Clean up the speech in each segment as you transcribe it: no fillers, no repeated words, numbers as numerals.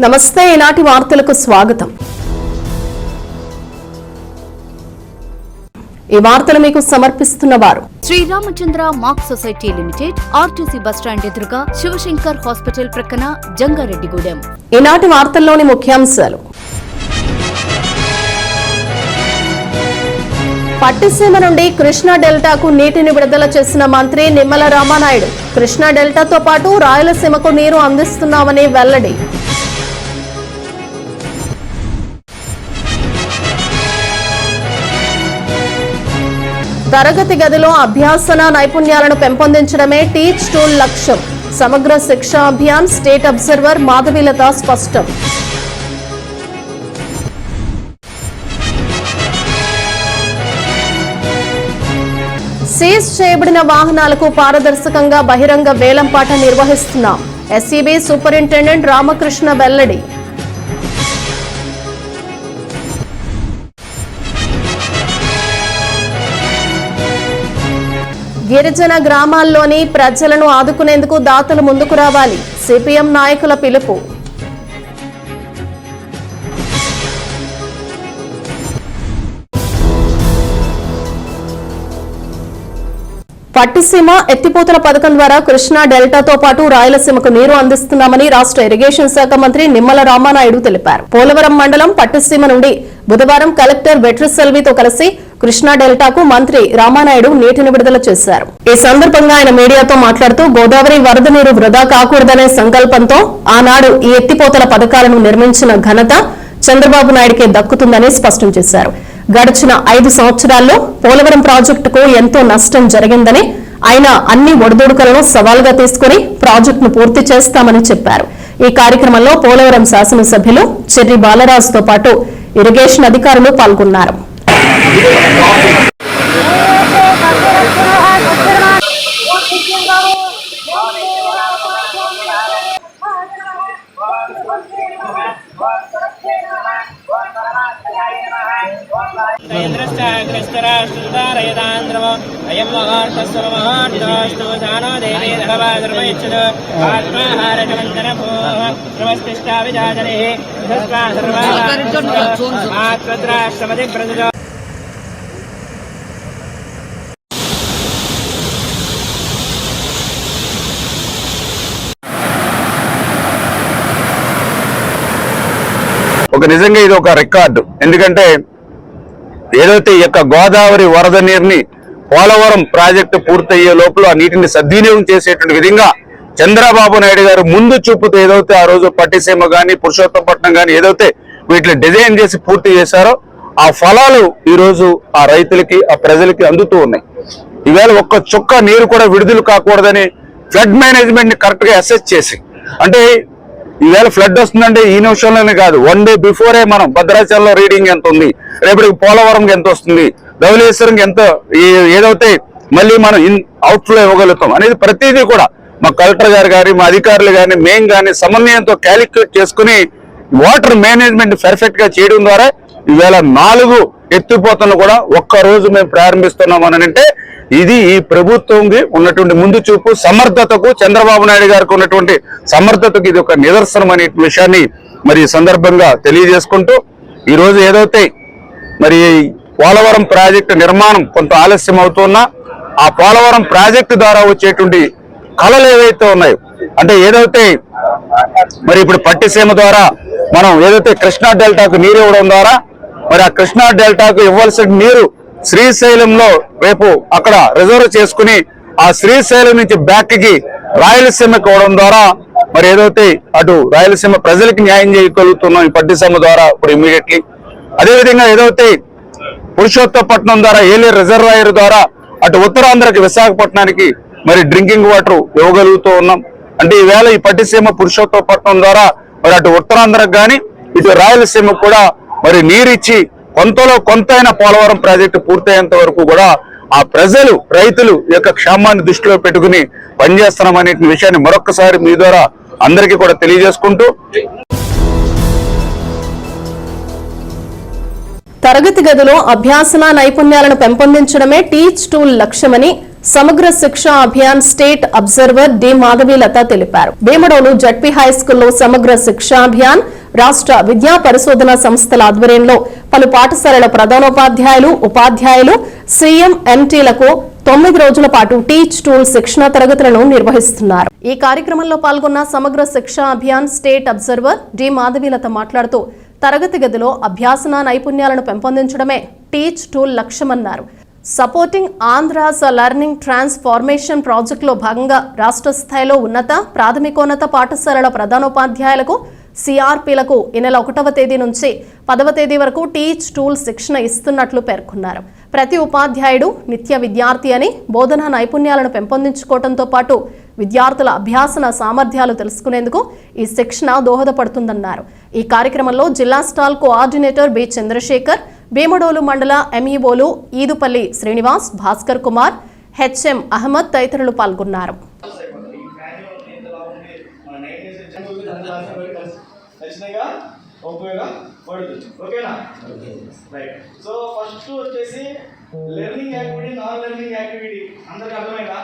నమస్తే ఈనాటి వార్తలకు స్వాగతం. ఈ వార్తలు మీకు సమర్పిస్తున్న వారు Sriramachandra mark society limited, RTC bus stand ఎదురుగా, శివశంకర్ హాస్పిటల్ ప్రక్కన, జంగారెడ్డిగూడెం. ఈనాటి వార్తల్లోని ముఖ్యాంశాలు. పట్టిసీమ నుండి కృష్ణా డెల్టాకు నీటిని విడుదల చేసిన మంత్రి నిమ్మల రామానాయుడు. కృష్ణా డెల్టాతో పాటు రాయలసీమకు నీరు అందిస్తున్నామని వెల్లడి. తరగతి గదిలో అభ్యాసన నైపుణ్యాలను పెంపొందించడమే టీచ్ టూల్ లక్ష్యం. సమగ్ర శిక్షా అభియాన్ స్టేట్ అబ్జర్వర్ మాధవీలత స్పష్టం. సీజ్ చేయబడిన వాహనాలకు పారదర్శకంగా బహిరంగ వేలంపాట నిర్వహిస్తున్నాం. ఎస్ఈబీ సూపరింటెండెంట్ రామకృష్ణ వెల్లడి. గిరిజన గ్రామాల్లోని ప్రజలను ఆదుకునేందుకు దాతలు ముందుకు రావాలి. సిపిఎం నాయకుల పిలుపు. పట్టిసీమ ఎత్తిపోతల పథకం ద్వారా కృష్ణా డెల్టాతో పాటు రాయలసీమకు నీరు అందిస్తున్నామని రాష్ట్ర ఇరిగేషన్ శాఖ మంత్రి నిమ్మల రామానాయుడు తెలిపారు. పోలవరం మండలం పట్టిసీమ నుండి బుధవారం కలెక్టర్ వెట్రిసెల్వితో కలిసి కృష్ణా డెల్టాకు మంత్రి రామానాయుడు నీటిని విడుదల చేశారు. ఈ సందర్భంగా ఆయన మీడియాతో మాట్లాడుతూ గోదావరి వరద నీరు వృధా కాకూడదనే సంకల్పంతో ఆనాడు ఈ ఎత్తిపోతల పథకాలను నిర్మించిన ఘనత చంద్రబాబు నాయుడికే దక్కుతుందని స్పష్టం చేశారు. గడిచిన 5 సంవత్సరాల్లో పోలవరం ప్రాజెక్టుకు ఎంతో నష్టం జరిగిందని, ఆయన అన్ని ఒడిదుడుకులను సవాలుగా తీసుకుని ప్రాజెక్టును పూర్తి చేస్తామని చెప్పారు. ఈ కార్యక్రమంలో పోలవరం శాసనసభ్యులు చెర్రి బాలరాజుతో పాటు ఇరిగేషన్ అధికారులు పాల్గొన్నారు. నిజంగా ఇది ఒక రికార్డు. ఎందుకంటే ఏదైతే ఈ యొక్క గోదావరి వరద నీరుని పోలవరం ప్రాజెక్టు పూర్తయ్యే లోపల ఆ నీటిని సద్వినియోగం చేసేటువంటి విధంగా చంద్రబాబు నాయుడు గారు ముందు చూపుతూ ఏదైతే ఆ రోజు పట్టిసీమ గాని పురుషోత్తపట్నం గాని ఏదైతే వీటిని డిజైన్ చేసి పూర్తి చేశారో ఆ ఫలాలు ఈ రోజు ఆ రైతులకి ఆ ప్రజలకి అందుతూ ఉన్నాయి. ఈవేళ ఒక్క చుక్క నీరు కూడా విడుదల కాకూడదని ఫ్లడ్ మేనేజ్మెంట్ ని కరెక్ట్ గా అసెస్ చేసి, అంటే ఈవేళ ఫ్లడ్ వస్తుందంటే ఈ నిమిషంలోనే కాదు, 1 డే బిఫోరే మనం భద్రాచలంలో రీడింగ్ ఎంత ఉంది, రేపటికి పోలవరంకి ఎంత వస్తుంది, ధవళేశ్వరంకి ఎంత, ఏదైతే మళ్ళీ మనం అవుట్ఫ్లో ఇవ్వగలుగుతాం అనేది ప్రతిదీ కూడా మా కలెక్టర్ గారు కానీ మా అధికారులు కానీ మేము కానీ సమన్వయంతో క్యాలిక్యులేట్ చేసుకుని వాటర్ మేనేజ్మెంట్ పర్ఫెక్ట్ గా చేయడం ద్వారా ఈవేళ 4 ఎత్తిపోతలను కూడా ఒక్క రోజు మేము ప్రారంభిస్తున్నాం అని అంటే ఇది ఈ ప్రభుత్వంకి ఉన్నటువంటి ముందు చూపు, సమర్థతకు, చంద్రబాబు నాయుడు గారికి ఉన్నటువంటి సమర్థతకు ఇది ఒక నిదర్శనం అనే విషయాన్ని మరి ఈ సందర్భంగా తెలియజేసుకుంటూ ఈ రోజు ఏదైతే మరి పోలవరం ప్రాజెక్టు నిర్మాణం కొంత ఆలస్యం అవుతున్నా ఆ పోలవరం ప్రాజెక్టు ద్వారా వచ్చేటువంటి కళలు ఏవైతే ఉన్నాయో, అంటే ఏదైతే మరి ఇప్పుడు పట్టిసీమ ద్వారా మనం ఏదైతే కృష్ణా డెల్టాకు నీరు ఇవ్వడం ద్వారా మరి ఆ కృష్ణా డెల్టాకు ఇవ్వాల్సిన నీరు శ్రీశైలంలో రేపు అక్కడ రిజర్వ్ చేసుకుని ఆ శ్రీశైలం నుంచి బ్యాక్ కి రాయలసీమకి ఇవ్వడం ద్వారా మరి ఏదైతే అటు రాయలసీమ ప్రజలకి న్యాయం చేయగలుగుతున్నాం ఈ పట్టిసీమ ద్వారా ఇప్పుడు ఇమీడియట్లీ. అదేవిధంగా ఏదైతే పురుషోత్తపట్నం ద్వారా ఏలేరు రిజర్వాయర్ ద్వారా అటు ఉత్తరాంధ్రకి విశాఖపట్నానికి మరి డ్రింకింగ్ వాటర్ ఇవ్వగలుగుతూ ఉన్నాం. అంటే ఈవేళ ఈ పట్టిసీమ పురుషోత్తపట్నం ద్వారా మరి అటు ఉత్తరాంధ్రకు కానీ ఇటు రాయలసీమకు కూడా మరి నీరిచ్చి కొంతలో కొంతైన పోలవరం ప్రాజెక్టు పూర్తయ్యేంత వరకు కూడా ఆ ప్రజలు రైతులు యొక్క క్షేమాన్ని దృష్టిలో పెట్టుకుని పనిచేస్తున్నామనే విషయాన్ని మరొకసారి మీ ద్వారా అందరికీ కూడా తెలియజేసుకుంటూ తరగతి గదిలో అభ్యాసన నైపుణ్యాలను పెంపొందించడమే టీచ్ టూల్ లక్ష్యమని Samagra Shiksha Abhiyan state observer D Madhavilatha తెలిపారు. భీమడోలు జడ్పీ హైస్కూల్లో సమగ్ర శిక్ష అభియాన్ రాష్ట్ర విద్యా పరిశోధన సంస్థల ఆధ్వర్యంలో పలు పాఠశాలల ప్రధానోపాధ్యాయులు, ఉపాధ్యాయులు, సీఎం ఎంటీలకు 9 రోజుల పాటు టీచ్ టూల్ శిక్షణ తరగతులను నిర్వహిస్తున్నారు. ఈ కార్యక్రమంలో పాల్గొన్న Samagra Shiksha Abhiyan state observer D Madhavilatha మాట్లాడుతూ తరగతి గదిలో అభ్యాసన నైపుణ్యాలను పెంపొందించడమే టీచ్ టూల్ లక్ష్యమన్నారు. సపోర్టింగ్ ఆంధ్రాస్ లెర్నింగ్ ట్రాన్స్ఫార్మేషన్ ప్రాజెక్టులో భాగంగా రాష్ట్ర స్థాయిలో ఉన్నత, ప్రాథమికోన్నత పాఠశాలల ప్రధానోపాధ్యాయులకు, సిఆర్పీలకు ఈ నెల 1వ తేదీ నుంచి 10వ తేదీ వరకు టీచ్ టూల్ శిక్షణ ఇస్తున్నట్లు పేర్కొన్నారు. ప్రతి ఉపాధ్యాయుడు నిత్య విద్యార్థి అని బోధనా నైపుణ్యాలను పెంపొందించుకోవడంతో పాటు విద్యార్థుల అభ్యాసన సామర్థ్యాలు తెలుసుకునేందుకు ఈ శిక్షణ దోహదపడుతుందన్నారు. ఈ కార్యక్రమంలో జిల్లా స్టాల్ కోఆర్డినేటర్ బి చంద్రశేఖర్, భీమడోలు మండల ఎంఈఓలు ఈదుపల్లి శ్రీనివాస్, భాస్కర్ కుమార్, హెచ్ఎం అహ్మద్ తదితరులు పాల్గొన్నారు. సో ఫస్ట్ వచ్చేసి learning activity, non learning activity అందరికి అర్థమైందా?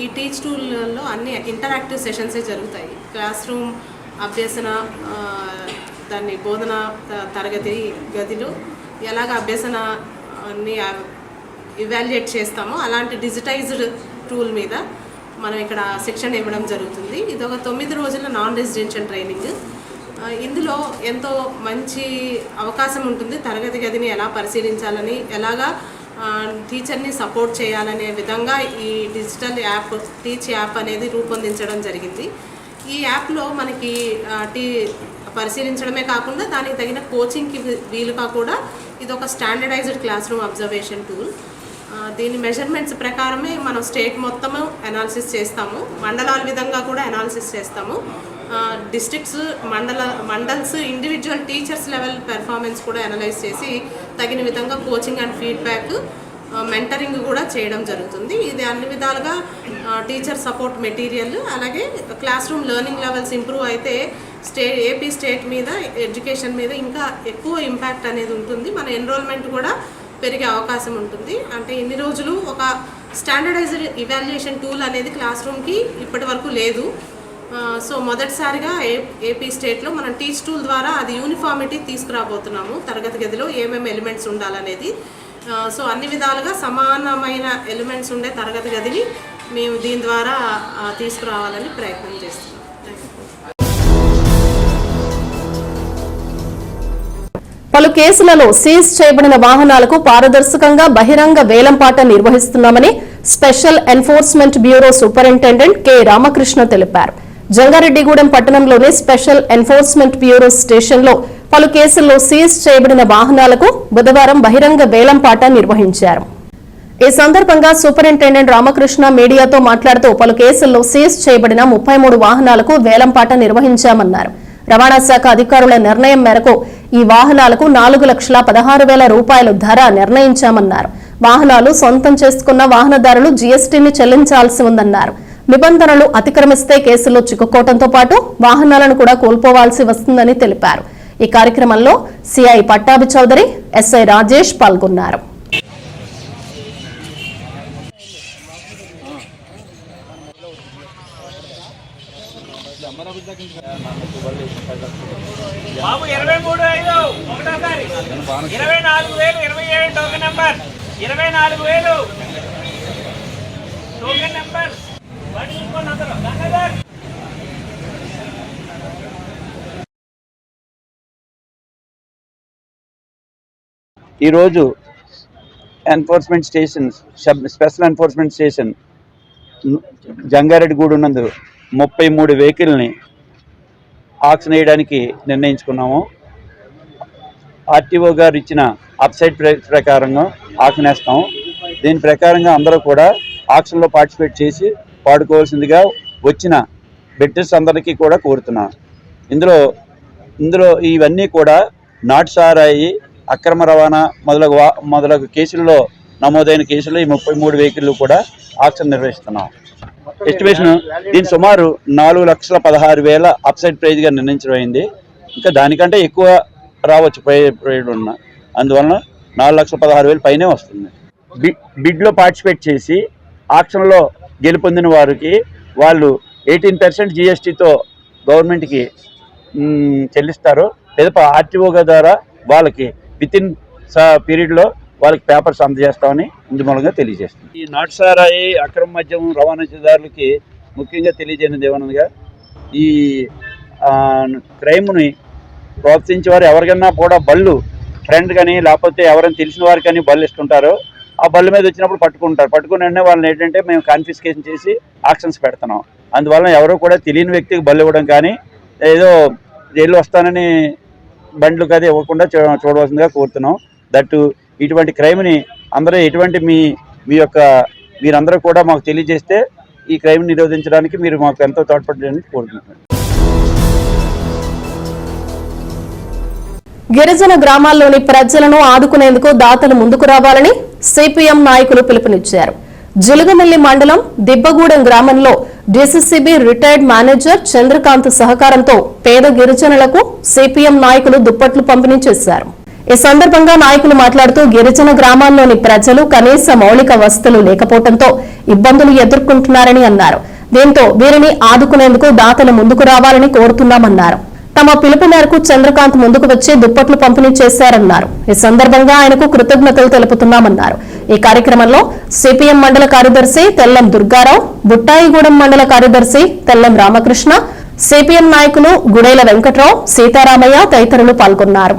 ఈ టీచ్ టూల్లో అన్ని ఇంటరాక్టివ్ సెషన్సే జరుగుతాయి. క్లాస్ రూమ్ అభ్యసన, దాన్ని బోధన తరగతి గదిలో ఎలాగ అభ్యసనాన్ని ఇవాల్యుయేట్ చేస్తామో అలాంటి డిజిటైజ్డ్ టూల్ మీద మనం ఇక్కడ శిక్షణ ఇవ్వడం జరుగుతుంది. ఇది ఒక 9 రోజుల నాన్ రెసిడెన్షియల్ ట్రైనింగ్. ఇందులో ఎంతో మంచి అవకాశం ఉంటుంది. తరగతి గదిని ఎలా పరిశీలించాలని, ఎలాగా టీచర్ని సపోర్ట్ చేయాలనే విధంగా ఈ డిజిటల్ యాప్ టీచ్ యాప్ అనేది రూపొందించడం జరిగింది. ఈ యాప్లో మనకి పరిశీలించడమే కాకుండా దానికి తగిన కోచింగ్కి వీలుగా కూడా ఇది ఒక standardised classroom observation tool. దీని మెజర్మెంట్స్ ప్రకారమే మనం స్టేట్ మొత్తము అనాలిసిస్ చేస్తాము, మండలాల విధంగా కూడా అనాలిసిస్ చేస్తాము. Districts, mandals, individual teachers level performance కూడా అనలైజ్ చేసి తగిన విధంగా కోచింగ్ అండ్ ఫీడ్బ్యాక్, మెంటరింగ్ కూడా చేయడం జరుగుతుంది. ఇది అన్ని విధాలుగా టీచర్ సపోర్ట్ మెటీరియల్, అలాగే class room learning levels improve అయితే ఏపీ స్టేట్ మీద, ఎడ్యుకేషన్ మీద ఇంకా ఎక్కువ ఇంపాక్ట్ అనేది ఉంటుంది. మన ఎన్రోల్మెంట్ కూడా పెరిగే అవకాశం ఉంటుంది. అంటే ఇన్ని రోజులు ఒక స్టాండర్డైజ్డ్ ఇవాల్యుయేషన్ టూల్ అనేది క్లాస్ రూమ్కి ఇప్పటి వరకు లేదు. సో మొదటిసారిగా ఏపీ స్టేట్లో మనం టీచ్ టూల్ ద్వారా అది యూనిఫార్మిటీ తీసుకురాబోతున్నాము. తరగతి గదిలో ఏమేమి ఎలిమెంట్స్ ఉండాలనేది, సో అన్ని విధాలుగా సమానమైన ఎలిమెంట్స్ ఉండే తరగతి గదిని మేము దీని ద్వారా తీసుకురావాలని ప్రయత్నం చేస్తున్నాం. పలు కేసులలో సీజ్ చేయబడిన వాహనాలకు పారదర్శకంగా బహిరంగ వేలంపాట నిర్వహిస్తున్నామని special enforcement bureau superintendent K Ramakrishna తెలిపారు. జంగారెడ్డిగూడెం పట్టణంలోని స్పెషల్ ఎన్ఫోర్స్మెంట్ బ్యూరో స్టేషన్లో పలు కేసుల్లో సీజ్ చేయబడిన వాహనాలకు బుధవారం బహిరంగ వేలంపాట నిర్వహించారు. ఈ సందర్భంగా సూపరింటెండెంట్ రామకృష్ణ మీడియాతో మాట్లాడుతూ పలు కేసుల్లో సీజ్ చేయబడిన 33 వాహనాలకు వేలంపాట నిర్వహించామన్నారు. రవాణా శాఖ అధికారుల నిర్ణయం మేరకు ఈ వాహనాలకు 4,16,000 రూపాయలు ధర నిర్ణయించామన్నారు. వాహనాలు సొంతం చేసుకున్న వాహనదారులు జీఎస్టీని చెల్లించాల్సి ఉందన్నారు. నిబంధనలు అతిక్రమిస్తే కేసుల్లో చిక్కుకోవడంతో పాటు వాహనాలను కూడా కోల్పోవాల్సి వస్తుందని తెలిపారు. ఈ కార్యక్రమంలో సిఐ పట్టాభి చౌదరి, ఎస్ఐ రాజేష్ పాల్గొన్నారు. బాబు 23,500 ఒకటోసారి 24,027 టోకెన్ నెంబర్ 24,000 టోకెన్ నెంబర్ ఈరోజు enforcement station, special enforcement station Jangareddygudem నందు 33 వెహికల్ని ఆక్షన్ వేయడానికి నిర్ణయించుకున్నాము. ఆర్టీఓ గారు ఇచ్చిన అప్సైడ్ ప్రకారంగా ఆక్షన్ వేస్తాము. దీని ప్రకారంగా అందరూ కూడా ఆక్షన్లో పార్టిసిపేట్ చేసి పాడుకోవాల్సిందిగా వచ్చిన బిడ్డర్స్ అందరికీ కూడా కోరుతున్నాం. ఇందులో ఇవన్నీ కూడా నాటు సారాయి, అక్రమ రవాణా మొదలగు కేసుల్లో నమోదైన కేసుల్లో ఈ 33 వెహికల్ కూడా ఆక్షన్ నిర్వహిస్తున్నాం. ఎస్టిమేషన్ దీని సుమారు 4,16,000 అప్సైడ్ ప్రైజ్గా నిర్ణయించడం అయింది. ఇంకా దానికంటే ఎక్కువ రావచ్చు ప్రైడ్ ఉన్న, అందువలన 4,16,000 పైనే వస్తుంది. బిడ్లో పార్టిసిపేట్ చేసి ఆక్షన్లో గెలుపొందిన వారికి వాళ్ళు 18% GSTతో గవర్నమెంట్కి చెల్లిస్తారు. లేదా ఆర్టీఓ ద్వారా వాళ్ళకి వితిన్ పీరియడ్లో వాళ్ళకి పేపర్స్ అందజేస్తామని ఇందు మూలంగా తెలియజేస్తుంది. ఈ నాటుసారాయి అక్రమ మద్యం రవాణాదారులకి ముఖ్యంగా తెలియజేయనిది ఏమనగా ఈ క్రైమ్ని ప్రోత్సహించే వారు ఎవరికైనా కూడా బళ్ళు ఫ్రెండ్ కానీ లేకపోతే ఎవరైనా తెలిసిన వారు కానీ బళ్ళు ఇస్తుంటారో ఆ బళ్ళ మీద వచ్చినప్పుడు పట్టుకుని వెంటనే వాళ్ళని ఏంటంటే మేము కాన్ఫిస్కేషన్ చేసి ఆక్షన్స్ పెడుతున్నాం. అందువల్ల ఎవరు కూడా తెలియని వ్యక్తికి బళ్ళు ఇవ్వడం కానీ ఏదో జైలు వస్తానని బండ్లు అది ఇవ్వకుండా చూడవలసిందిగా కోరుతున్నాం. దట్టు ఇటువంటి క్రైమ్ని అందరూ ఎటువంటి మీరందరూ కూడా మాకు తెలియజేస్తే ఈ క్రైమ్ నిరోధించడానికి మీరు మాకు ఎంతో తోడ్పడాలని కోరుకుంటున్నాను. గిరిజన గ్రామాల్లోని ప్రజలను ఆదుకునేందుకు దాతలు ముందుకు రావాలని సిపిఎం నాయకులు పిలుపునిచ్చారు. జిలుగమిల్లి మండలం దిబ్బగూడెం గ్రామంలో డిసిసిబి రిటైర్డ్ మేనేజర్ చంద్రకాంత్ సహకారంతో పేద గిరిజనులకు సిపిఎం నాయకులు దుప్పట్లు పంపిణీ చేశారు. ఈ సందర్భంగా నాయకులు మాట్లాడుతూ గిరిజన గ్రామాల్లోని ప్రజలు కనీస మౌలిక వసతులు లేకపోవడంతో ఇబ్బందులు ఎదుర్కొంటున్నారని అన్నారు. దీంతో వీరిని ఆదుకునేందుకు దాతలు ముందుకు రావాలని కోరుతున్నామన్నారు. తమ పిలుపు మేరకు చంద్రకాంత్ ముందుకు వచ్చి దుప్పట్లు పంపిణీ చేశారన్నారు. ఈ సందర్భంగా ఆయనకు కృతజ్ఞతలు తెలుపుతున్నామన్నారు. ఈ కార్యక్రమంలో సిపిఎం మండల కార్యదర్శి తెల్లం దుర్గారావు, బుట్టాయిగూడెం మండల కార్యదర్శి తెల్లం రామకృష్ణ, సిపిఎం నాయకులు గుడేల వెంకట్రావు, సీతారామయ్య తదితరులు పాల్గొన్నారు.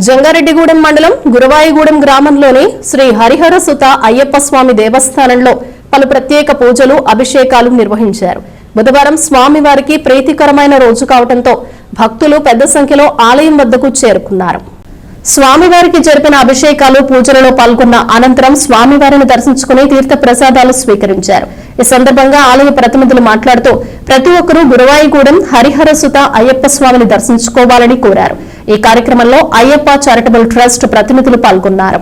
జంగారెడ్డిగూడెం మండలం గురవాయిగూడెం గ్రామంలోని శ్రీ హరిహర సుత అయ్యప్ప స్వామి దేవస్థానంలో పలు ప్రత్యేక పూజలు, అభిషేకాలు నిర్వహించారు. బుధవారం స్వామివారికి ప్రీతికరమైన రోజు కావడంతో భక్తులు పెద్ద సంఖ్యలో ఆలయం వద్దకు చేరుకున్నారు. స్వామివారికి జరిపిన అభిషేకాలు, పూజలలో పాల్గొన్న అనంతరం స్వామివారిని దర్శించుకుని తీర్థ ప్రసాదాలు స్వీకరించారు. ఈ సందర్భంగా ఆలయ ప్రతినిధులు మాట్లాడుతూ ప్రతి ఒక్కరూ గురవాయిగూడెం హరిహర సుత అయ్యప్ప స్వామిని దర్శించుకోవాలని కోరారు. ఈ కార్యక్రమంలో అయ్యప్ప చారిటబుల్ ట్రస్ట్ ప్రతినిధులు పాల్గొన్నారు.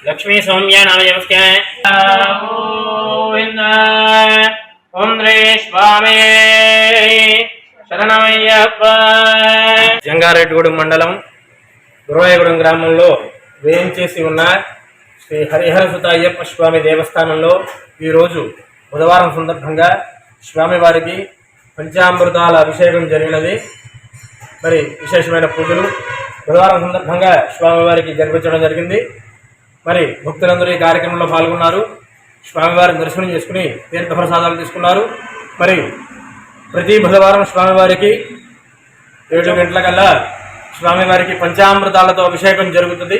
लक्ष्मी सौम्या नाम ओम रे स्वामी शरणमయ్యప్ప. జంగారెడ్డిగూడెం మండలం గురవాయిగూడెం గ్రామంలో వేయించేసి ఉన్న శ్రీ హరిహర సుత అయ్యప్ప స్వామి దేవస్థానంలో ఈరోజు బుధవారం సందర్భంగా స్వామివారికి పంచామృతాల అభిషేకం జరిగినది. మరి విశేషమైన పూజలు బుధవారం సందర్భంగా స్వామివారికి జరిపించడం జరిగింది. మరి భక్తులందరూ ఈ కార్యక్రమంలో పాల్గొన్నారు. స్వామివారిని దర్శనం చేసుకుని తీర్థ ప్రసాదాలు తీసుకున్నారు. మరి ప్రతి బుధవారం స్వామివారికి 7 గంటలకల్లా స్వామివారికి పంచామృతాలతో అభిషేకం జరుగుతుంది.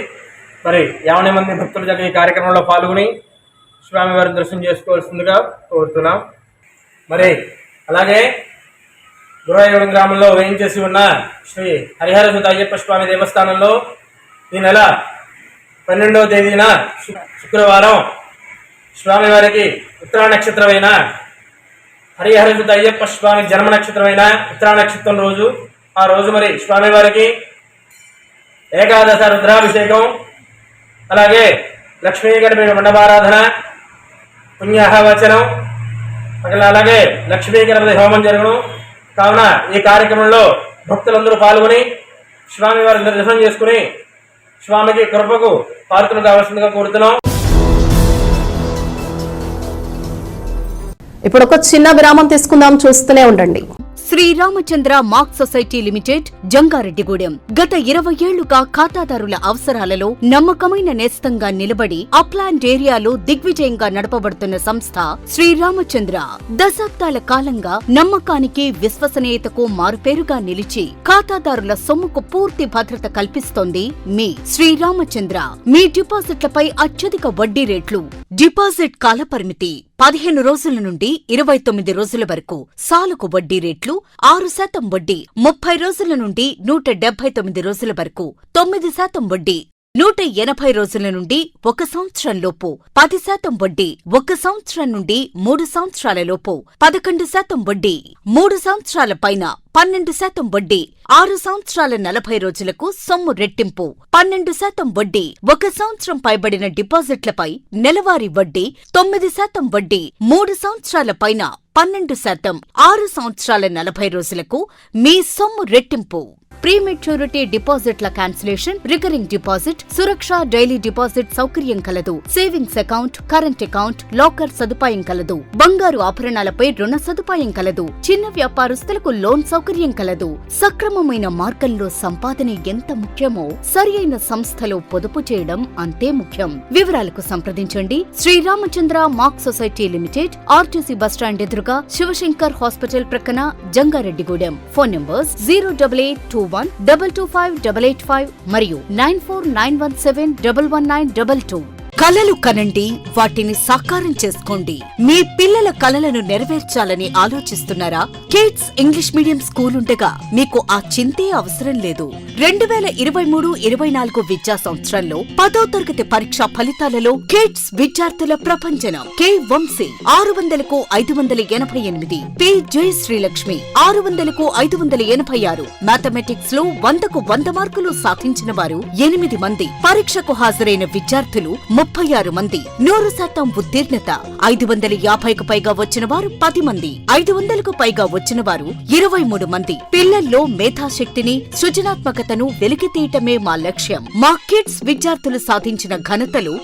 మరి 50 మంది భక్తుల దగ్గర ఈ కార్యక్రమంలో పాల్గొని స్వామివారిని దర్శనం చేసుకోవాల్సిందిగా కోరుతున్నాం. మరి అలాగే గురవాయిగూడెం గ్రామంలో వేయించేసి ఉన్న శ్రీ హరిహర సుత అయ్యప్ప స్వామి దేవస్థానంలో ఈ నెల 12వ తేదీన శుక్రవారం స్వామివారికి ఉత్తరా నక్షత్రమైన హరిహర సుత అయ్యప్ప స్వామి జన్మ నక్షత్రమైన ఉత్తరా నక్షత్రం రోజు, ఆ రోజు మరి స్వామివారికి ఏకాదశ రుద్రాభిషేకం, అలాగే లక్ష్మీ గణపతి మండపారాధన, పుణ్యాహవచనం, అలాగే లక్ష్మీ గణపతి హోమం జరుగును. కావున ఈ కార్యక్రమంలో భక్తులందరూ పాల్గొని స్వామివారిని దర్శనం చేసుకుని స్వామికి కృపకు పాత్రలు కావాల్సిందిగా కోరుతున్నాం. ఇప్పుడు ఒక చిన్న విరామం తీసుకుందాం, చూస్తూనే ఉండండి. Sriramachandra mark society limited, Jangareddygudem. గత 20 ఏళ్లుగా ఖాతాదారుల అవసరాలలో నమ్మకమైన నేస్తంగా నిలబడి అప్లాండ్ ఏరియాలో దిగ్విజయంగా నడపబడుతున్న సంస్థ శ్రీరామచంద్ర. దశాబ్దాల కాలంగా నమ్మకానికి, విశ్వసనీయతకు మారుపేరుగా నిలిచి ఖాతాదారుల సొమ్ముకు పూర్తి భద్రత కల్పిస్తోంది మీ శ్రీరామచంద్ర. మీ డిపాజిట్లపై అత్యధిక వడ్డీ రేట్లు, డిపాజిట్ కాలపరిమితి 15 రోజుల నుండి 29 రోజుల వరకు, సాలుకు వడ్డీ రేట్లు 6% వడ్డీ, 30 రోజుల నుండి 179 రోజుల వరకు 9% వడ్డీ, 180 రోజుల నుండి 1 సంవత్సరం లోపు 10% వడ్డీ, 1 సంవత్సరం నుండి 3 సంవత్సరాల లోపు 11% వడ్డీ, 3 సంవత్సరాల పైన 12% వడ్డీ, 6 సంవత్సరాల 40 రోజులకు సొమ్ము రెట్టింపు 12% వడ్డీ, 1 సంవత్సరం పైబడిన డిపాజిట్లపై నెలవారీ వడ్డీ 9% వడ్డీ, 3 సంవత్సరాల పైన 12%, 6 సంవత్సరాల 40 రోజులకు మీ సొమ్ము రెట్టింపు. ప్రీమెచ్యూరిటీ డిపాజిట్ల క్యాన్సిలేషన్, రికరింగ్ డిపాజిట్, సురక్ష డైలీ డిపాజిట్ సౌకర్యం కలదు. Savings account, current account, locker సదుపాయం కలదు. బంగారు ఆభరణాలపై రుణ సదుపాయం కలదు. చిన్న వ్యాపారస్తులకు లోన్ సౌకర్యం కలదు. సక్రమమైన మార్గంలో సంపాదన ఎంత ముఖ్యమో సరియైన సంస్థలో పొదుపు చేయడం అంతే ముఖ్యం. వివరాలకు సంప్రదించండి. Sriramachandra mark society limited, RTC bus stand ఎదురుగా, శివశంకర్ హాస్పిటల్ ప్రక్కన, జంగారెడ్డిగూడెం. ఫోన్ నంబర్స్ 08821225885 మరియు 9491711922. కలలు కనండి, వాటిని సాకారం చేసుకోండి. మీ పిల్లల కలలను నెరవేర్చాలని ఆలోచిస్తున్నారా? కిడ్స్ ఇంగ్లీష్ మీడియం స్కూల్ ఉండగా మీకు ఆ చింతే అవసరం లేదు. 2023-24 విద్యా సంవత్సరంలో 10వ తరగతి పరీక్షా ఫలితాలలో కిడ్స్ విద్యార్థుల ప్రపంచనం. కె వంశీ 600కు 588, పి జయశ్రీలక్ష్మి 600కు 586. మ్యాథమెటిక్స్ లో 100కు 100 మార్కులు సాధించిన వారు 8 మంది. పరీక్షకు హాజరైన విద్యార్థులు 36 మంది. 100% ఉత్తీర్ణత. 550కు పైగా వచ్చిన వారు 10 మంది. 500కు పైగా వచ్చిన వారు 23 మంది. పిల్లల్లో మేధాశక్తిని, సృజనాత్మకతను వెలికితీయటమే మా లక్ష్యం. మా కిడ్స్ విద్యార్థులు సాధించిన ఘనతలు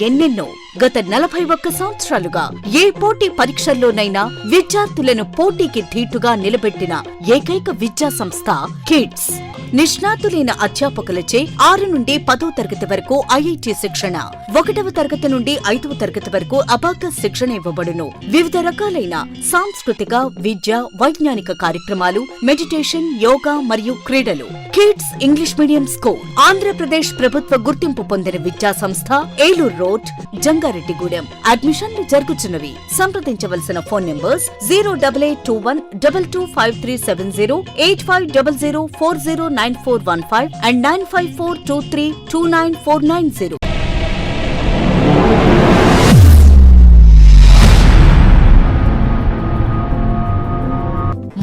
ఎన్నెన్నో. గత 41 సంవత్సరాలుగా ఏ పోటీ పరీక్షల్లోనైనా విద్యార్థులను పోటీకి ధీటుగా నిలబెట్టిన ఏకైక విద్యా సంస్థ కిడ్స్. నిష్ణాతులైన అధ్యాపకులచే 6 నుండి 10వ తరగతి వరకు ఐఐటి శిక్షణ, 1వ తరగతి నుండి 5వ తరగతి వరకు అబాకస్ శిక్షణ ఇవ్వబడును. వివిధ రకాలైన సాంస్కృతిక, విద్య, వైజ్ఞానిక కార్యక్రమాలు, మెడిటేషన్, యోగా మరియు క్రీడలు. Kids English medium school Andhra Pradesh ప్రభుత్వ గుర్తింపు పొందిన విద్యా సంస్థ, ఏలూరు రోడ్, జంగారెడ్డిగూడెం. అడ్మిషన్లు జరుగుతున్నవి. సంప్రదించవలసిన ఫోన్ నంబర్స్ 08821225370, 8500409415 and 95423294990.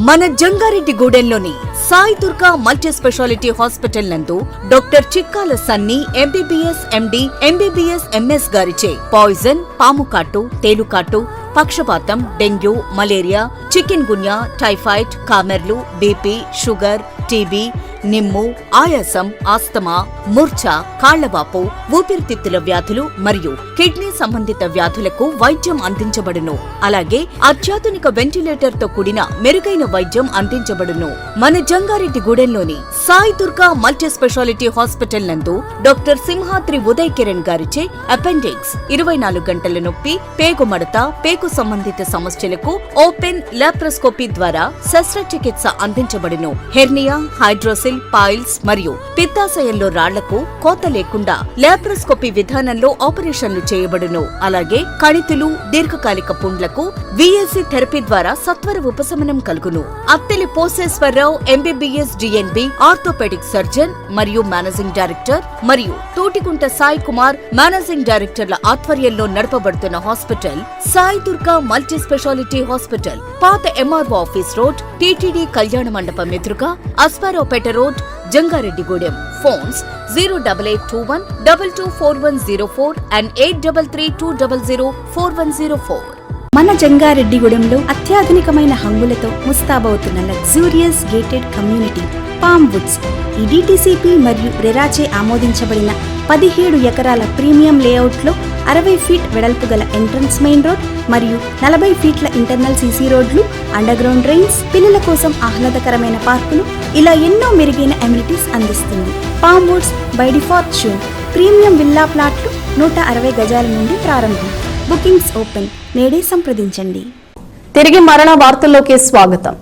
మన జంగారెడ్డిగూడెంలోని Sai Durga multi speciality hospital నందు doctor Chikkala Sunny MBBS MD, MBBS MS గారిచే పాయిజన్, పాముకాటు, తేలుకాటు, పక్షపాతం, dengue, malaria, chikungunya, typhoid, కామెర్లు, బీపీ, షుగర్, టీబీ, నిమ్ము, ఆయాసం, ఆస్తమా, మూర్ఛ, కాళ్లవాపు, ఊపిరితిత్తుల వ్యాధులు మరియు కిడ్నీ సంబంధిత వ్యాధులకు వైద్యం అందించబడును. అలాగే అత్యాధునిక వెంటిలేటర్ తో కూడిన మెరుగైన వైద్యం అందించబడును. మన జంగారెడ్డిగూడెంలోని Sai Durga multi speciality hospital నందు డాక్టర్ సింహాద్రి ఉదయ్ కిరణ్ గారిచే అపెండిక్స్, 24 గంటల నొప్పి, పేగు మడత, పేగు సంబంధిత సమస్యలకు ఓపెన్ లాప్రోస్కోపీ ద్వారా శస్త్రచికిత్స అందించబడును. హెర్నియా, హైడ్రోసిల్, పాయిల్స్ మరియు పిత్తాశయంలో రాళ్లకు కోత లేకుండా లాప్రోస్కోపీ విధానంలో ఆపరేషన్లు చేయబడును. అలాగే కణితులు, దీర్ఘకాలిక పుండ్లకు విఎల్సి థెరపీ ద్వారా సత్వర ఉపశమనం కలుగును. Atteli Poseswararao MBBS DNB orthopaedic surgeon మరియు మేనేజింగ్ డైరెక్టర్ మరియు తోటికుంట సాయి కుమార్ మేనేజింగ్ డైరెక్టర్ల ఆధ్వర్యంలో నడపబడుతున్న hospital Sai Durga multi speciality hospital, పాత MRO office road, TTD Kalyana Mandapam ఎదురుగా, Asparaopeta road, Jangareddygudem. Phones 08821224104 and 8332004104. మన జంగారెడ్డిగూడెంలో అత్యాధునికమైన హంగులతో ముస్తాబవుతున్న luxurious gated community palm woods. ఈ డిటిసిపి మరియు రెరాచే ఆమోదించబడిన 17 ఎకరాల ప్రీమియం లేఅవుట్లో 60 ఫీట్ వెడల్పు గల ఎంట్రన్స్ మెయిన్ రోడ్ మరియు 40 ఫీట్ల ఇంటర్నల్ సీసీ రోడ్లు, అండర్ గ్రౌండ్ డ్రైన్స్, పిల్లల కోసం ఆహ్లాదకరమైన పార్కులు, ఇలా ఎన్నో మెరుగైన అమ్యూనిటీస్ అందిస్తుంది. Palm Woods by default show premium villa ప్లాట్లు 160 గజాల నుండి ప్రారంభం. Bookings open. నేడే సంప్రదించండి. తిరిగి మరణ వార్తల్లోకి స్వాగతం.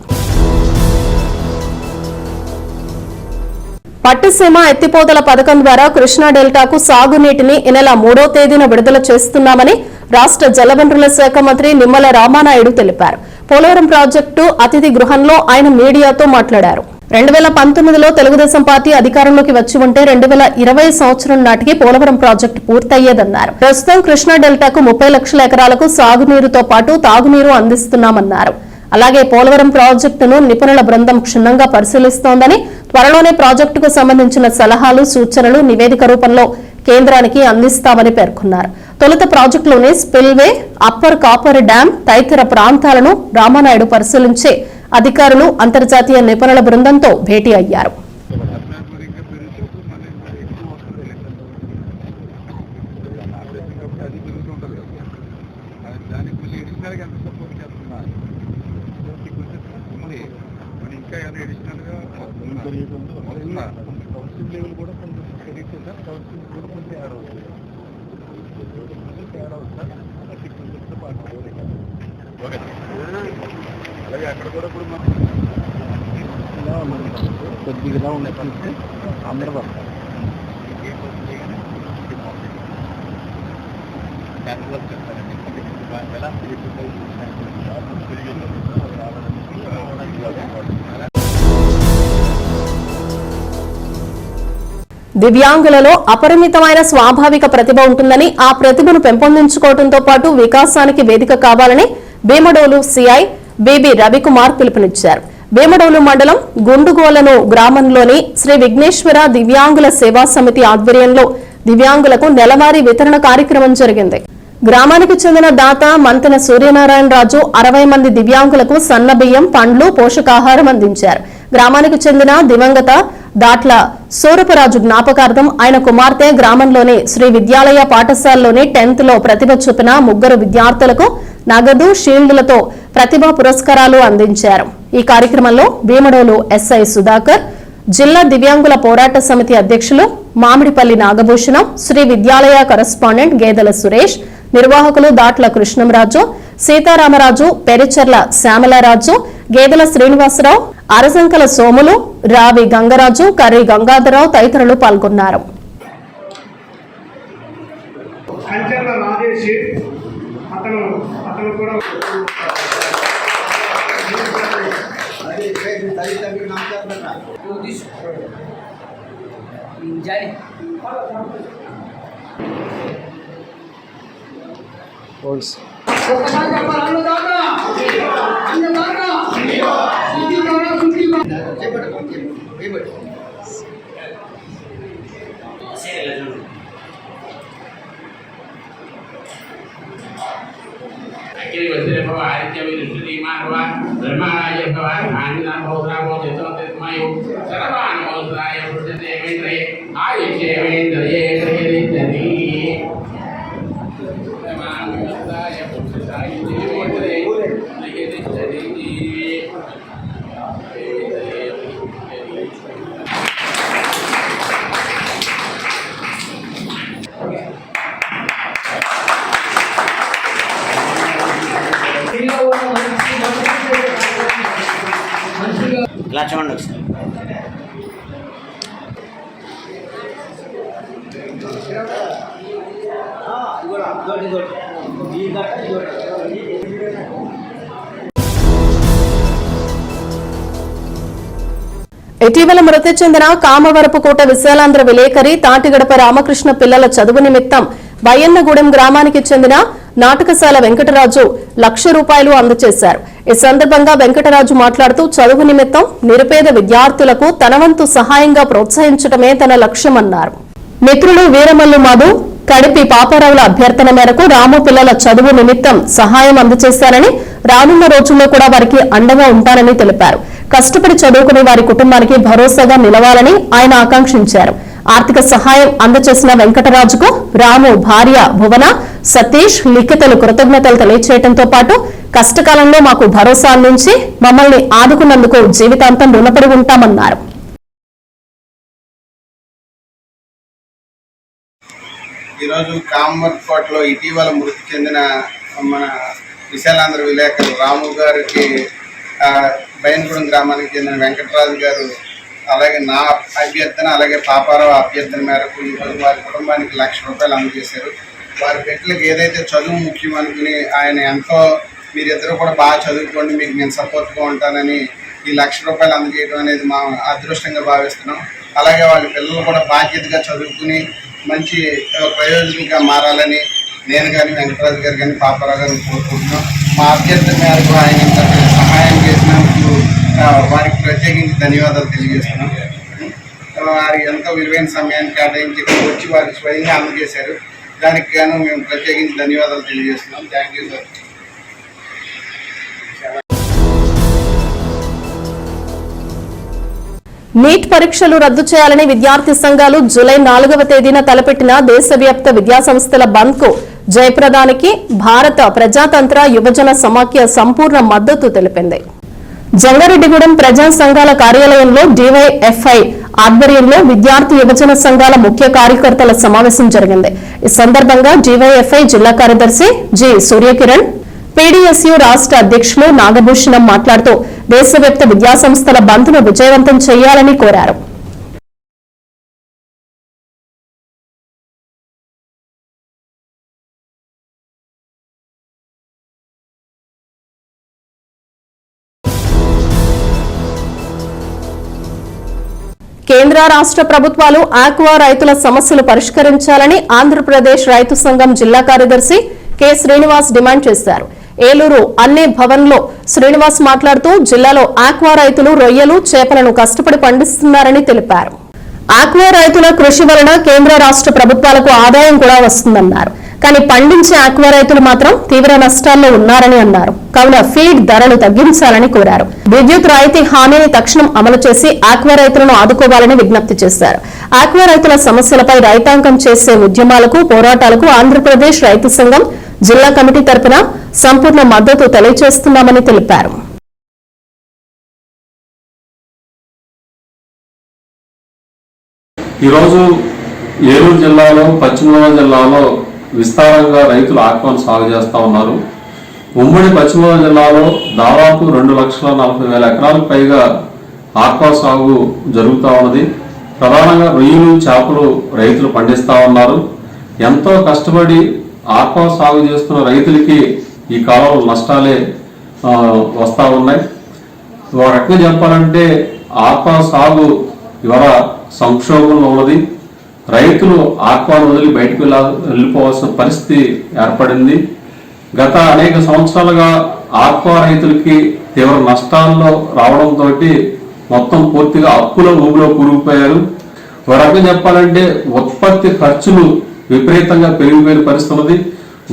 పట్టిసీమ ఎత్తిపోతల పథకం ద్వారా కృష్ణా డెల్టాకు సాగునీటిని ఈ నెల 3వ తేదీన విడుదల చేస్తున్నామని రాష్ట్ర జలవనరుల శాఖ మంత్రి నిమ్మల రామానాయుడు తెలిపారు. పోలవరం ప్రాజెక్టు అతిథి గృహంలో ఆయన మీడియాతో మాట్లాడారు. 2019లో తెలుగుదేశం పార్టీ అధికారంలోకి వచ్చి ఉంటే 2020 సంవత్సరం నాటికి పోలవరం ప్రాజెక్టు పూర్తయ్యేదన్నారు. ప్రస్తుతం కృష్ణా డెల్టాకు 30 లక్షల ఎకరాలకు సాగునీరుతో పాటు తాగునీరు అందిస్తున్నామన్నారు. అలాగే పోలవరం ప్రాజెక్టును నిపుణుల బృందం క్షుణ్ణంగా పరిశీలిస్తోందని, త్వరలోనే ప్రాజెక్టుకు సంబంధించిన సలహాలు, సూచనలు నివేదిక రూపంలో కేంద్రానికి అందిస్తామని పేర్కొన్నారు. తొలుత ప్రాజెక్టులోని స్పిల్వే, అప్పర్ కాపర్ డ్యాం తదితర ప్రాంతాలను రామానాయుడు పరిశీలించే అధికారులు అంతర్జాతీయ నిపుణుల బృందంతో భేటీ అయ్యారు. కొద్దిగా ఉన్నట్టు అందరూ పడతారు. దివ్యాంగులలో అపరిమితమైన స్వాభావిక ప్రతిభ ఉంటుందని, ఆ ప్రతిభను పెంపొందించుకోవడంతో పాటు వికాసానికి వేదిక కావాలని భీమడోలు సిఐ బీబీ రవికుమార్ పిలుపునిచ్చారు. భీమడోలు మండలం గుండుగోలను గ్రామంలోని శ్రీ విఘ్నేశ్వర దివ్యాంగుల సేవా సమితి ఆధ్వర్యంలో దివ్యాంగులకు నెలవారీ వితరణ కార్యక్రమం జరిగింది. గ్రామానికి చెందిన దాత మంతెన సూర్యనారాయణరాజు 60 మంది దివ్యాంగులకు సన్నబియ్యం, పండ్లు, పోషకాహారం అందించారు. గ్రామానికి చెందిన దివంగత దాట్ల సూరపరాజు జ్ఞాపకార్థం ఆయన కుమార్తె గ్రామంలోని శ్రీ విద్యాలయ పాఠశాలలోని 10th లో ప్రతిభ చూపిన 3 విద్యార్థులకు నగదు, షీల్డులతో ప్రతిభా పురస్కారాలు అందించారు. ఈ కార్యక్రమంలో భీమడోలు ఎస్ఐ సుధాకర్, జిల్లా దివ్యాంగుల పోరాట సమితి అధ్యక్షులు మామిడిపల్లి నాగభూషణం, శ్రీ విద్యాలయ కరెస్పాండెంట్ గేదెల సురేష్, నిర్వాహకులు దాట్ల కృష్ణంరాజు, సీతారామరాజు, పెరిచెర్ల శ్యామలరాజు, గేదెల శ్రీనివాసరావు, అరసంకల సోములు, రావి గంగరాజు, కర్రి గంగాధరరావు తదితరులు పాల్గొన్నారు. ఇలా చూడండి ఒకసారి. ఇటీవల మృతి చెందిన కామవరపుకోట విశాలాంధ్ర విలేకరి తాటిగడప రామకృష్ణ పిల్లల చదువు నిమిత్తం బయ్యన్నగూడెం గ్రామానికి చెందిన నాటకశాల వెంకటరాజు ₹1,00,000 అందజేశారు. ఈ సందర్భంగా వెంకటరాజు మాట్లాడుతూ చదువు నిమిత్తం నిరుపేద విద్యార్థులకు తన వంతు సహాయంగా ప్రోత్సహించడమే తన లక్ష్యమన్నారు. మిత్రులు వీరమల్లు మధు, కడిపి పాపారావుల అభ్యర్థన మేరకు రాము పిల్లల చదువు నిమిత్తం సహాయం అందజేశారని, రానున్న రోజుల్లో కూడా వారికి అండగా ఉంటారని తెలిపారు. కష్టపడి చదువుకునే వారి కుటుంబానికి భరోసాగా నిలవాలని ఆయన ఆకాంక్షించారు. ఆర్థిక సహాయం అందజేసిన వెంకటరాజుకు రాము భార్య భువన, సతీష్, లిఖితలు కృతజ్ఞతలు తెలియచేయడంతో పాటు కష్టకాలంలో మాకు భరోసా అందించి మమ్మల్ని ఆదుకున్నందుకు జీవితాంతం రుణపడి ఉంటామన్నారు. ఈరోజు కామర్కోటలో ఇటీవల మృతి చెందిన మన విశాలాంధ్ర విలేకరు రాము గారికి బయన్గూడెం గ్రామానికి చెందిన వెంకటరాజు గారు అలాగే నా అభ్యర్థన అలాగే పాపారావు అభ్యర్థన మేరకు ఈరోజు వారి కుటుంబానికి ₹1,00,000 అందజేశారు. వారి బిడ్డలకు ఏదైతే చదువు ముఖ్యం అనుకుని ఆయన ఎంతో మీరిద్దరూ కూడా బాగా చదువుకోండి, మీకు నేను సపోర్ట్గా ఉంటానని ఈ ₹1,00,000 అందజేయడం అనేది మా అదృష్టంగా భావిస్తున్నాం. అలాగే వాళ్ళ పిల్లలు కూడా బాధ్యతగా చదువుకుని మంచి ప్రయోజనంగా మారాలని నేను కానీ వెంకటరాజు గారు కానీ పాపారావు గారిని కోరుకుంటున్నాం. మా అభ్యర్థన మేరకు ఆయన ఇంత సహాయం చేసినందుకు వారికి ప్రత్యేకించి ధన్యవాదాలు తెలియజేస్తున్నాం. వారి ఎంతో విలువైన సమయాన్ని కేటాయించి ఇక్కడికి వచ్చి వారు స్వయంగా అందజేశారు. దానికి గాను మేము ప్రత్యేకించి ధన్యవాదాలు తెలియజేస్తున్నాం. Thank you sir. నీట్ పరీక్షలు రద్దు చేయాలని విద్యార్థి సంఘాలు జూలై 4వ తేదీన తలపెట్టిన దేశవ్యాప్త విద్యాసంస్థల బంద్ కు జయప్రదానికి భారత ప్రజాతంత్ర యువజన సమాఖ్య సంపూర్ణ మద్దతు తెలిపింది. జంగారెడ్డిగూడెం ప్రజా సంఘాల కార్యాలయంలో డివైఎఫ్ఐ ఆధ్వర్యంలో విద్యార్థి యువజన సంఘాల ముఖ్య కార్యకర్తల సమావేశం జరిగింది. ఈ సందర్భంగా డివైఎఫ్ఐ జిల్లా కార్యదర్శి జి సూర్యకిరణ్, పీడీఎస్యూ రాష్ట్ర అధ్యక్షులు నాగభూషణం మాట్లాడుతూ దేశవ్యాప్త విద్యాసంస్థల బంద్ను విజయవంతం చేయాలని కోరారు. కేంద్ర రాష్ట్ర ప్రభుత్వాలు ఆక్వా రైతుల సమస్యలు పరిష్కరించాలని ఆంధ్రప్రదేశ్ రైతు సంఘం జిల్లా కార్యదర్శి కె శ్రీనివాస్ డిమాండ్ చేశారు. ఏలూరు అన్నే భవన్ లో శ్రీనివాస్ మాట్లాడుతూ జిల్లాలో ఆక్వా రైతులు రొయ్యలు, చేపలను కష్టపడి పండిస్తున్నారని తెలిపారు. ఆక్వా రైతుల కృషి వలన కేంద్ర రాష్ట్ర ప్రభుత్వాలకు ఆదాయం కూడా వస్తుందన్నారు. కానీ పండించే ఆక్వా రైతులు మాత్రం తీవ్ర నష్టాల్లో ఉన్నారని అన్నారు. కావున ఫీడ్ ధరలు తగ్గించాలని కోరారు. విద్యుత్ రాయితీ హామీని తక్షణం అమలు చేసి ఆక్వా రైతులను ఆదుకోవాలని విజ్ఞప్తి చేశారు. ఆక్వా రైతుల సమస్యలపై రైతాంగం చేసే ఉద్యమాలకు, పోరాటాలకు ఆంధ్రప్రదేశ్ రైతు సంఘం జిల్లా కమిటీ తరపున సంపూర్ణ మద్దతు తెలియజేస్తున్నామని తెలిపారు. ఈరోజు ఏలూరు జిల్లాలో, పశ్చిమ గోదావరి జిల్లాలో విస్తారంగా రైతులు ఆక్వాను సాగు చేస్తూ ఉన్నారు. ఉమ్మడి పశ్చిమ గోదావరి జిల్లాలో దాదాపు 2,40,000 ఎకరాలకు పైగా ఆక్వా సాగు జరుగుతూ ఉన్నది. ప్రధానంగా రొయ్యలు, చేపలు రైతులు పండిస్తూ ఉన్నారు. ఎంతో కష్టపడి ఆక్వా సాగు చేస్తున్న రైతులకి ఈ కాలంలో నష్టాలే వస్తూ ఉన్నాయి. ఒక రకంగా చెప్పాలంటే ఆక్వా సాగు ఇవాళ సంక్షోభంలో ఉన్నది. రైతులు ఆక్వాను వదిలి బయటకు వెళ్ళిపోవాల్సిన పరిస్థితి ఏర్పడింది. గత అనేక సంవత్సరాలుగా ఆక్వా రైతులకి తీవ్ర నష్టాల్లో రావడంతో మొత్తం పూర్తిగా అప్పుల ఊబిలో కూరుకుపోయారు. ఒక రకంగా చెప్పాలంటే ఉత్పత్తి ఖర్చులు విపరీతంగా పెరిగిపోయిన పరిస్థితి ఉన్నది.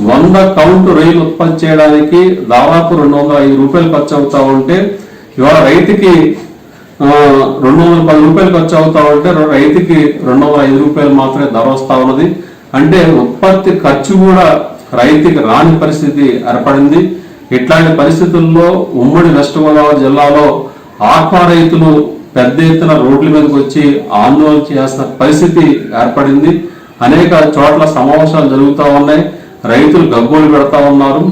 100 కౌంట్ రొయ్యలు ఉత్పత్తి చేయడానికి దాదాపు ₹205 ఖర్చు అవుతా ఉంటే ఇవాళ రైతుకి ₹210 ఖర్చు అవుతా ఉంటే రైతుకి ₹205 మాత్రమే ధర వస్తా ఉన్నది. అంటే ఉత్పత్తి ఖర్చు కూడా రైతుకి రాని పరిస్థితి ఏర్పడింది. ఇట్లాంటి పరిస్థితుల్లో ఉమ్మడి వెస్ట్ గోదావరి జిల్లాలో ఆక్వా రైతులు పెద్ద ఎత్తున రోడ్ల మీదకి వచ్చి ఆందోళన చేసిన పరిస్థితి ఏర్పడింది. అనేక చోట్ల సమావేశాలు జరుగుతూ ఉన్నాయి. రైతులు గగ్గోలు పెడతా ఉన్నారు.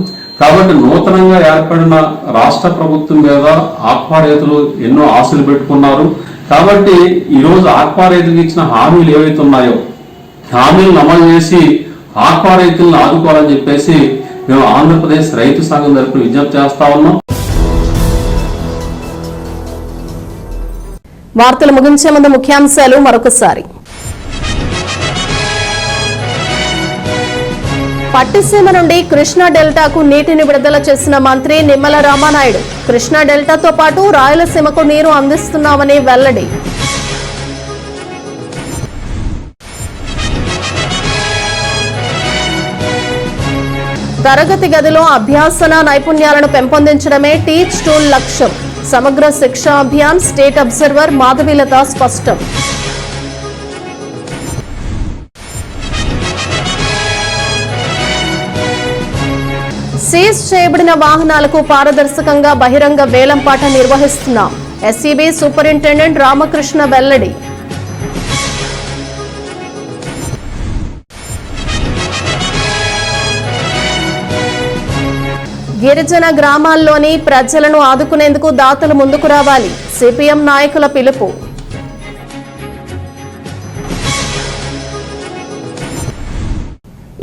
కాబట్టి నూతనంగా ఏర్పడిన రాష్ట్ర ప్రభుత్వం మీద ఆక్వా రైతులు ఎన్నో ఆశలు పెట్టుకున్నారు. కాబట్టి ఈరోజు ఆక్వా రైతులకు ఇచ్చిన హామీలు ఏవైతే ఉన్నాయో హామీలను అమలు చేసి ఆక్వా రైతులను ఆదుకోవాలని చెప్పేసి మేము ఆంధ్రప్రదేశ్ రైతు సంఘం తరపున విజ్ఞప్తి చేస్తా ఉన్నాం. వార్తలు ముగించే ముందు ముఖ్యాంశాలు మరొకసారి. పట్టిసీమ నుండి కృష్ణా డెల్టాకు నీటిని విడుదల చేసిన మంత్రి నిమ్మల రామానాయుడు. కృష్ణా డెల్టాతో పాటు రాయలసీమకు నీరు అందిస్తున్నామని వెల్లడి. తరగతి గదిలో అభ్యాసన నైపుణ్యాలను పెంపొందించడమే టీచ్ టూల్ లక్ష్యం. సమగ్ర శిక్షా అభియాన్ స్టేట్ అబ్జర్వర్ మాధవీలత స్పష్టం. సీజ్ చేయబడిన వాహనాలకు పారదర్శకంగా బహిరంగ వేలంపాట నిర్వహిస్తున్నాం. ఎస్సీబీ సూపరింటెండెంట్ రామకృష్ణ వెల్లడి. గిరిజన గ్రామాల్లోని ప్రజలను ఆదుకునేందుకు దాతలు ముందుకు రావాలి. సిపిఎం నాయకుల పిలుపు.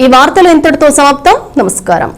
ఈ వార్తలు ఇంతటితో సమాప్తం. నమస్కారం.